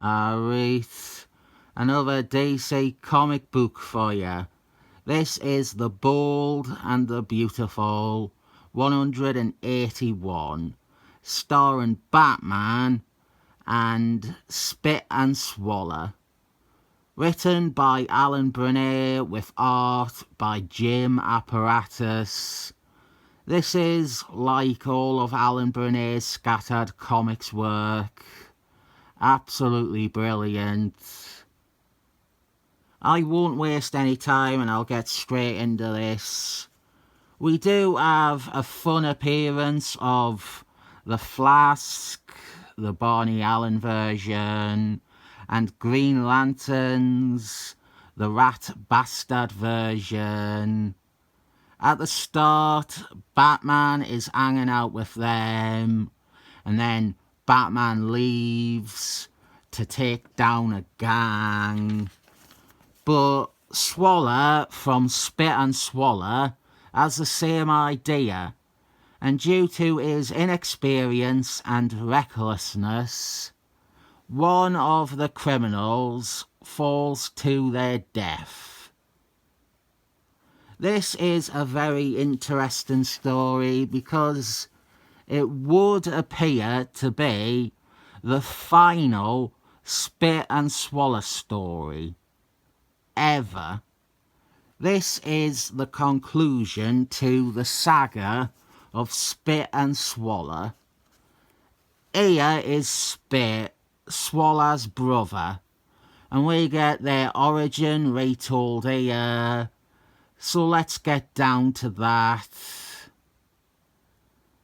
Alright, another DC comic book for you. This is The Bold and the Beautiful 181, starring Batman and Spit and Swallow. Written by Alan Brennert with art by Jim Apparatus. This is like all of Alan Brenner's scattered comics work. Absolutely brilliant. I won't waste any time and I'll get straight into this. We do have a fun appearance of the Flask, the Barney Allen version, and Green Lanterns, the Rat Bastard version. At the start, Batman is hanging out with them, and then Batman leaves to take down a gang. But Swallow from Spit and Swallow has the same idea, and due to his inexperience and recklessness, one of the criminals falls to their death. This is a very interesting story because it would appear to be the final Spit and Swallow story ever. This is the conclusion to the saga of Spit and Swallow. Here is Spit, Swallow's brother, and we get their origin retold here. So let's get down to that.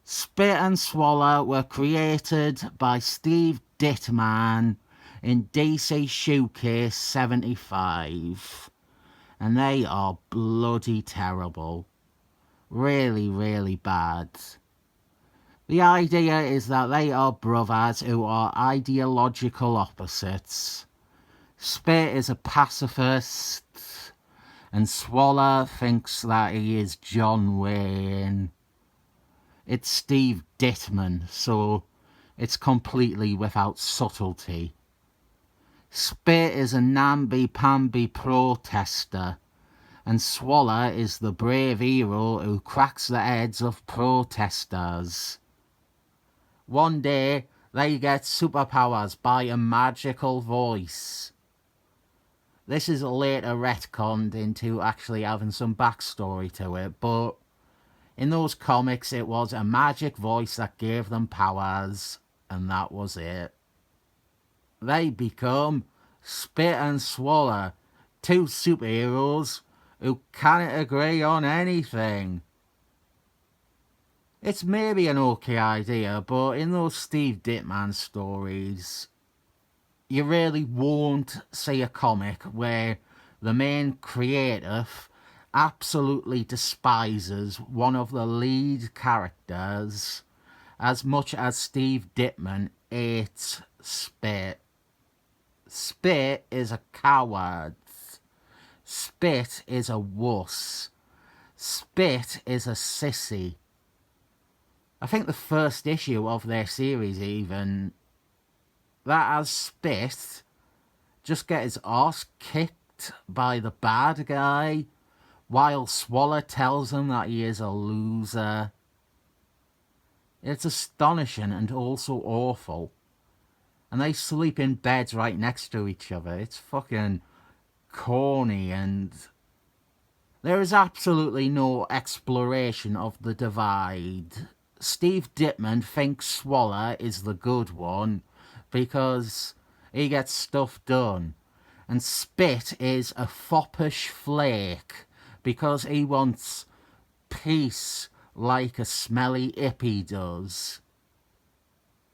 Spit and Swallow were created by Steve Ditman in DC Showcase 75. And they are bloody terrible. Really, really bad. The idea is that they are brothers who are ideological opposites. Spit is a pacifist, and Swallow thinks that he is John Wayne. It's Steve Ditman, so it's completely without subtlety. Spit is a namby-pamby protester, and Swallow is the brave hero who cracks the heads of protesters. One day, they get superpowers by a magical voice. This is later retconned into actually having some backstory to it, but in those comics it was a magic voice that gave them powers, and that was it. They become Spit and Swallow, two superheroes who can't agree on anything. It's maybe an okay idea, but in those Steve Ditman stories, you really won't see a comic where the main creative absolutely despises one of the lead characters as much as Steve Ditman hates Spit. Spit is a coward. Spit is a wuss. Spit is a sissy. I think the first issue of their series even, that has Spit just get his arse kicked by the bad guy while Swallow tells him that he is a loser. It's astonishing and also awful. And they sleep in beds right next to each other. It's fucking corny, and there is absolutely no exploration of the divide. Steve Ditman thinks Swallow is the good one because he gets stuff done. And Spit is a foppish flake because he wants peace like a smelly hippie does.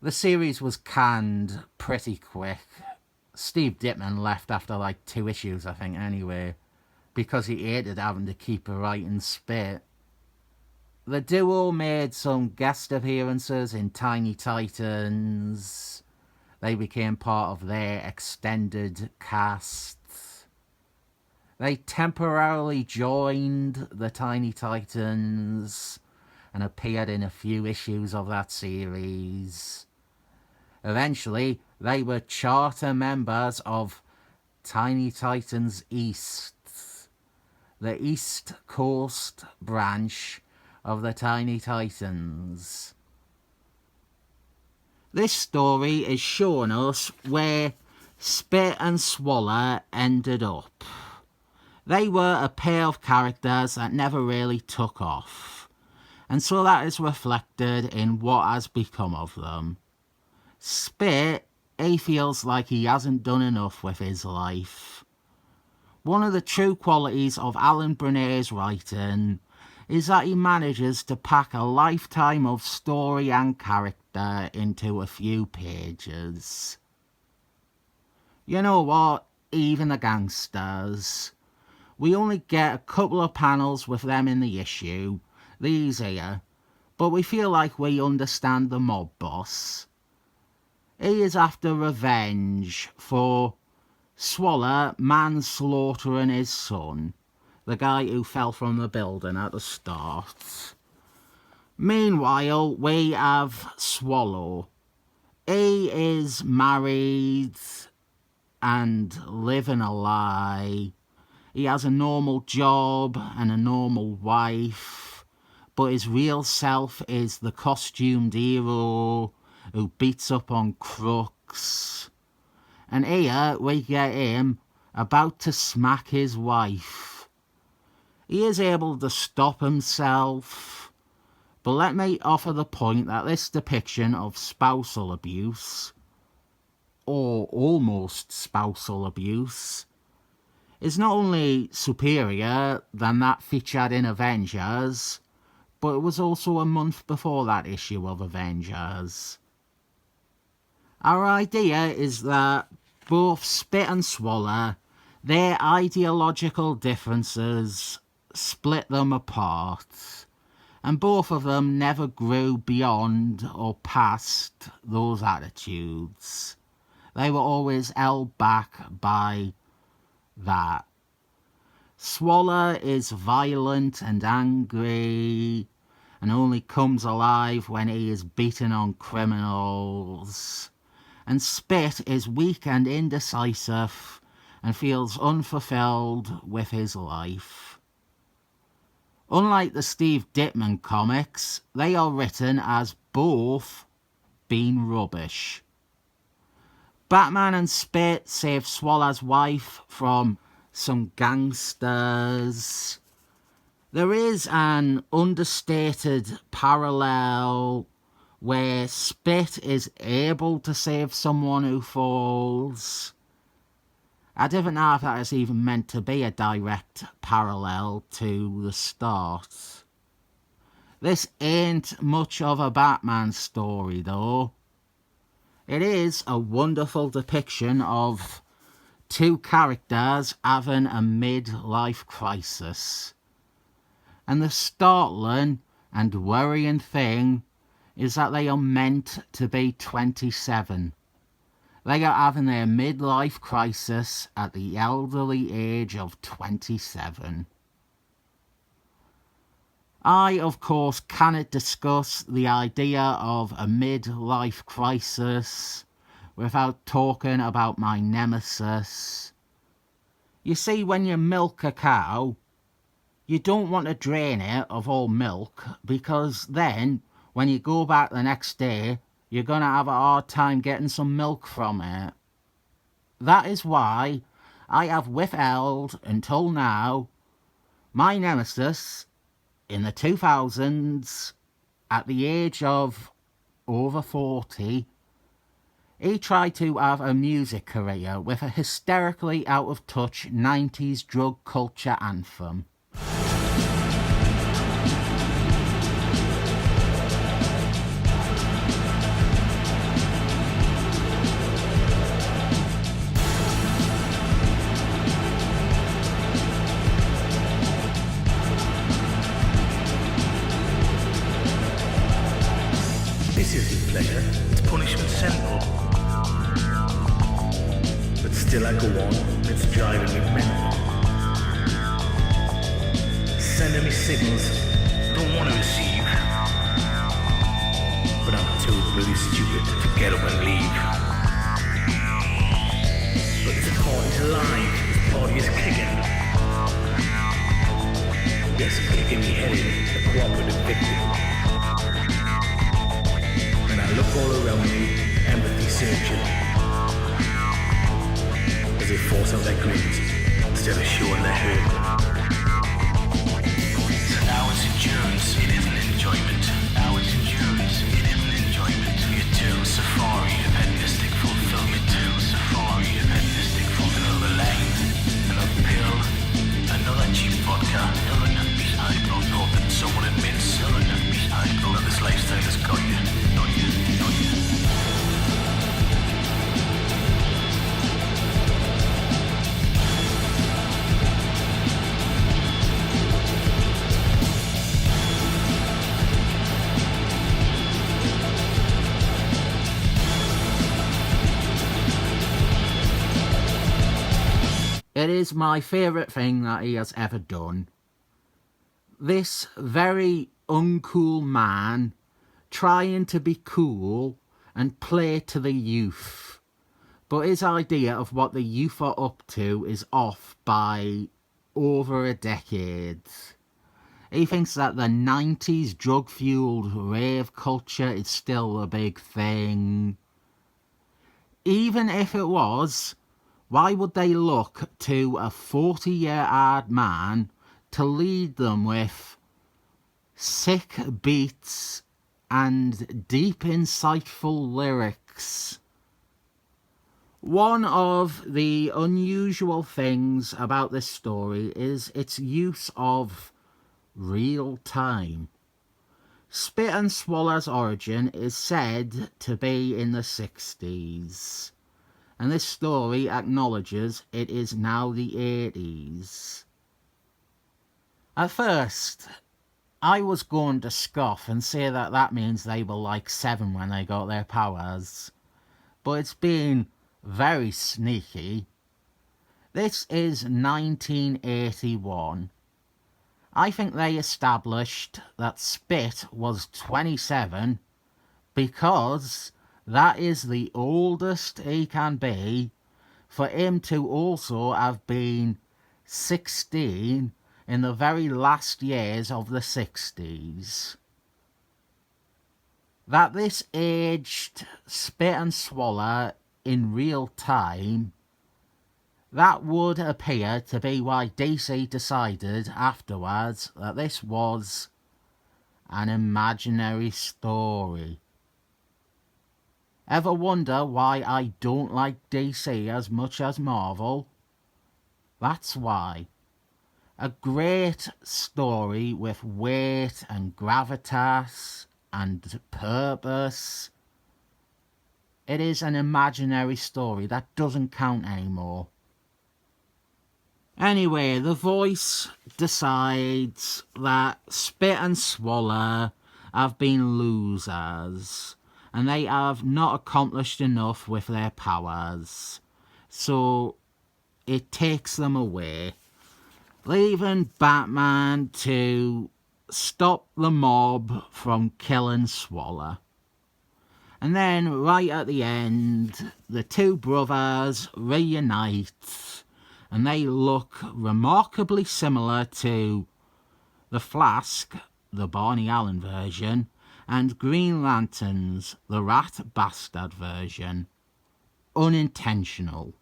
The series was canned pretty quick. Steve Ditman left after like 2 issues, I think, anyway, because he hated having to keep writing Spit. The duo made some guest appearances in Tiny Titans. They became part of their extended cast. They temporarily joined the Tiny Titans and appeared in a few issues of that series. Eventually, they were charter members of Tiny Titans East, the East Coast branch of the Tiny Titans. This story is showing us where Spit and Swallow ended up. They were a pair of characters that never really took off, and so that is reflected in what has become of them. Spit, he feels like he hasn't done enough with his life. One of the true qualities of Alan Brenner's writing is that he manages to pack a lifetime of story and character into a few pages. You know what? Even the gangsters. We only get a couple of panels with them in the issue, these here, but we feel like we understand the mob boss. He is after revenge for Swallow manslaughtering his son, the guy who fell from the building at the start. Meanwhile, we have Swallow. He is married and living a lie. He has a normal job and a normal wife, but his real self is the costumed hero who beats up on crooks. And here we get him about to smack his wife. He is able to stop himself, but let me offer the point that this depiction of spousal abuse, or almost spousal abuse, is not only superior than that featured in Avengers, but it was also a month before that issue of Avengers. Our idea is that both Spit and Swallow, their ideological differences split them apart, and both of them never grew beyond or past those attitudes. They were always held back by that. Swallow is violent and angry and only comes alive when he is beaten on criminals. And Spit is weak and indecisive and feels unfulfilled with his life. Unlike the Steve Ditman comics, they are written as both being rubbish. Batman and Spit save Swallow's wife from some gangsters. There is an understated parallel where Spit is able to save someone who falls. I don't know if that is even meant to be a direct parallel to the start. This ain't much of a Batman story though. It is a wonderful depiction of two characters having a midlife crisis. And the startling and worrying thing is that they are meant to be 27. They are having their midlife crisis at the elderly age of 27. I, of course, cannot discuss the idea of a midlife crisis without talking about my nemesis. You see, when you milk a cow, you don't want to drain it of all milk, because then, when you go back the next day, you're going to have a hard time getting some milk from it. That is why I have withheld, until now, my nemesis in the 2000s, at the age of over 40, he tried to have a music career with a hysterically out-of-touch 90s drug culture anthem. This isn't pleasure, it's punishment simple. But still I go on, it's driving me mental. Sending me signals I don't want to receive, but I'm too bloody stupid to get up and leave. But this party's alive, this party is kicking. Yes, kicking me head in, a cooperative victim. And I look all around me, empathy searching. As they force out their grins, instead of showing their hurt. So now it's endurance, it isn't enjoyment. Now it's endurance, it isn't enjoyment. You're too safari of hedonistic fulfillment. Too safari of hedonistic fulfillment. Another lane, another pill, another cheap vodka. Another nutmeat hypo. Hope that someone admits. Another nutmeat hypo. Now this lifestyle has got you. Got you, got you. It is my favourite thing that he has ever done. This very uncool man trying to be cool and play to the youth. But his idea of what the youth are up to is off by over a decade. He thinks that the 90s drug-fueled rave culture is still a big thing. Even if it was, why would they look to a 40-year-old man to lead them with sick beats and deep, insightful lyrics? One of the unusual things about this story is its use of real time. Spit and Swallow's origin is said to be in the 60s. And this story acknowledges it is now the 80s. At first, I was going to scoff and say that that means they were like 7 when they got their powers. But it's been very sneaky. This is 1981. I think they established that Spit was 27 because that is the oldest he can be, for him to also have been 16 in the very last years of the 60s. That this aged Spit and Swallow in real time, that would appear to be why DC decided afterwards that this was an imaginary story. Ever wonder why I don't like DC as much as Marvel? That's why. A great story with weight and gravitas and purpose. It is an imaginary story that doesn't count anymore. Anyway, the voice decides that Spit and Swallow have been losers and they have not accomplished enough with their powers, so it takes them away, leaving Batman to stop the mob from killing Swallow. And then, right at the end, the two brothers reunite, and they look remarkably similar to the Flask, the Barney Allen version, and Green Lanterns, the Rat Bastard version. Unintentional.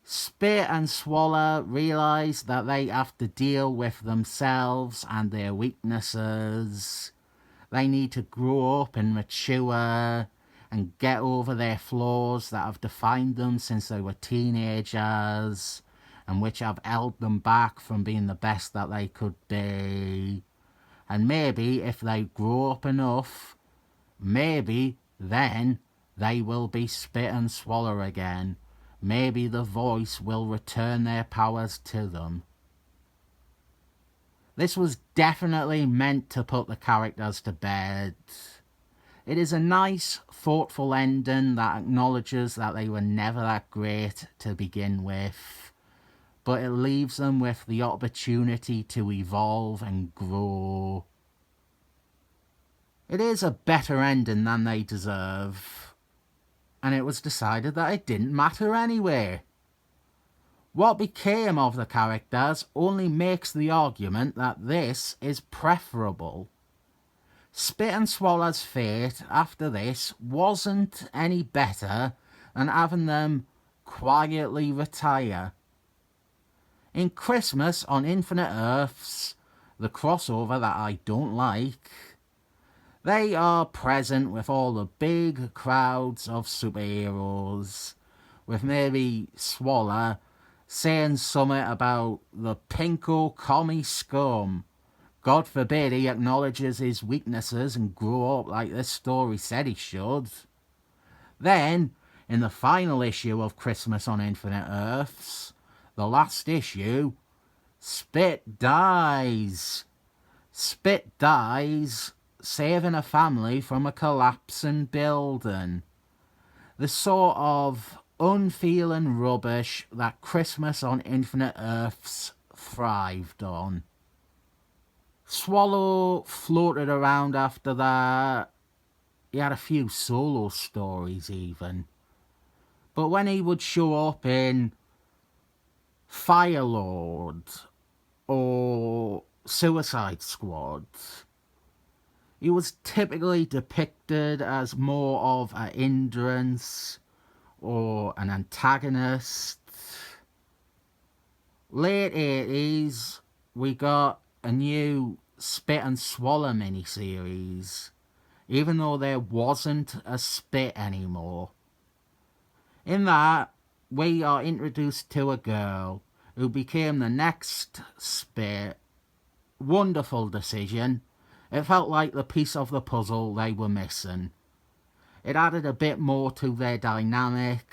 Spit and Swallow realise that they have to deal with themselves and their weaknesses. They need to grow up and mature and get over their flaws that have defined them since they were teenagers and which have held them back from being the best that they could be. And maybe if they grow up enough, maybe then they will be Spit and Swallow again. Maybe the voice will return their powers to them. This was definitely meant to put the characters to bed. It is a nice, thoughtful ending that acknowledges that they were never that great to begin with, but it leaves them with the opportunity to evolve and grow. It is a better ending than they deserve, and it was decided that it didn't matter anyway. What became of the characters only makes the argument that this is preferable. Spit and Swallow's fate after this wasn't any better than having them quietly retire. In Christmas on Infinite Earths, the crossover that I don't like, they are present with all the big crowds of superheroes, with maybe Swallow saying something about the pinko commie scum. God forbid he acknowledges his weaknesses and grow up like this story said he should. Then, in the final issue of Christmas on Infinite Earths, the last issue, Spit dies. Spit dies, saving a family from a collapsing building. The sort of unfeeling rubbish that Christmas on Infinite Earths thrived on. Swallow floated around after that. He had a few solo stories even. But when he would show up in Firelord or Suicide Squad, he was typically depicted as more of an hindrance or an antagonist. Late 80s, we got a new Spit and Swallow miniseries, even though there wasn't a Spit anymore. In that, we are introduced to a girl who became the next Spit. Wonderful decision. It felt like the piece of the puzzle they were missing. It added a bit more to their dynamic,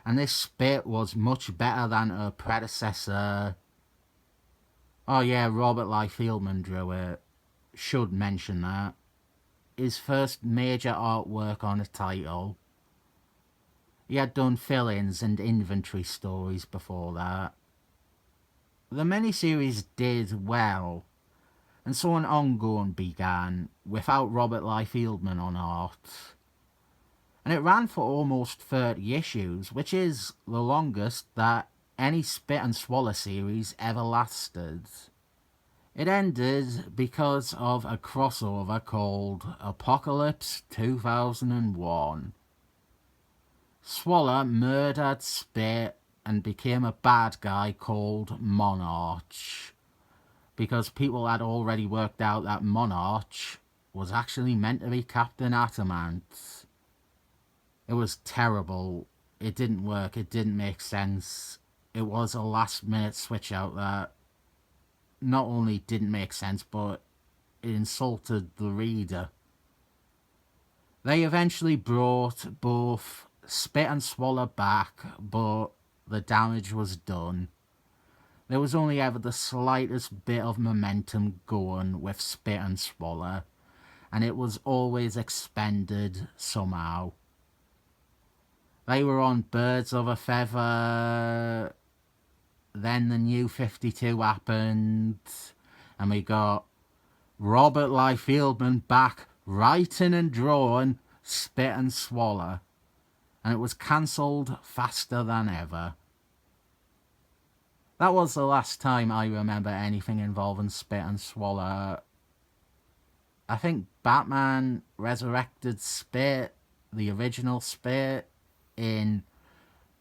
and this Spit was much better than her predecessor. Oh yeah, Robert Liefeldman drew it. Should mention that. His first major artwork on a title. He had done fill-ins and inventory stories before that. The miniseries did well, and so an ongoing began without Robert Liefeldman on art. And it ran for almost 30 issues, which is the longest that any Spit and Swallow series ever lasted. It ended because of a crossover called Apocalypse 2001. Swallow murdered Spit and became a bad guy called Monarch, because people had already worked out that Monarch was actually meant to be Captain Atamant. It was terrible. It didn't work. It didn't make sense. It was a last-minute switch out that not only didn't make sense, but it insulted the reader. They eventually brought both Spit and Swallow back, but the damage was done. There was only ever the slightest bit of momentum going with Spit and Swallow, and it was always expended somehow. They were on Birds of a Feather, then the New 52 happened, and we got Robert Liefeldman back writing and drawing Spit and Swallow, and it was cancelled faster than ever. That was the last time I remember anything involving Spit and Swallow. I think Batman resurrected Spit, the original Spit, in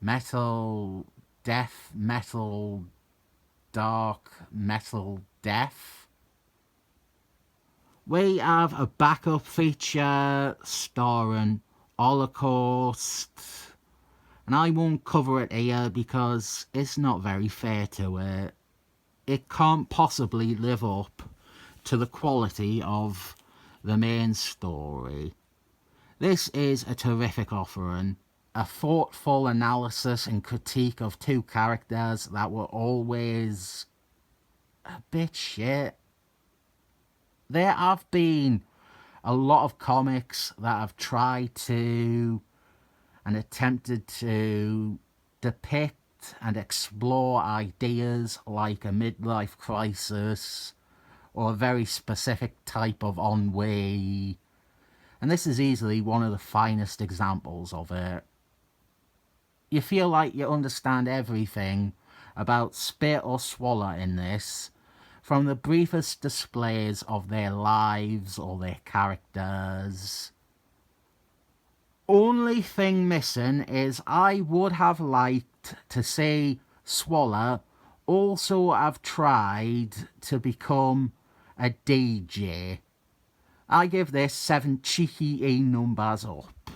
Metal Death, Metal Dark, Metal Death. We have a backup feature starring Holocaust, and I won't cover it here because it's not very fair to it. It can't possibly live up to the quality of the main story. This is a terrific offering, a thoughtful analysis and critique of two characters that were always a bit shit. There have been a lot of comics that have tried to and attempted to depict and explore ideas like a midlife crisis or a very specific type of ennui And this is easily one of the finest examples of it. You feel like you understand everything about spit or swallow in this, from the briefest displays of their lives or their characters. Only thing missing is I would have liked to see Swallow also have tried to become a DJ. I give this 7 cheeky E numbers up.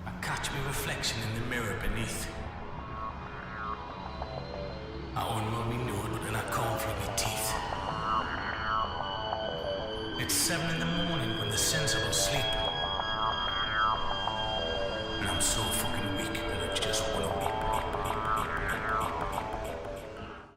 I catch my reflection in the mirror beneath. I unroll me nude and I comb through my teeth. It's 7 in the morning when the sensible sleep.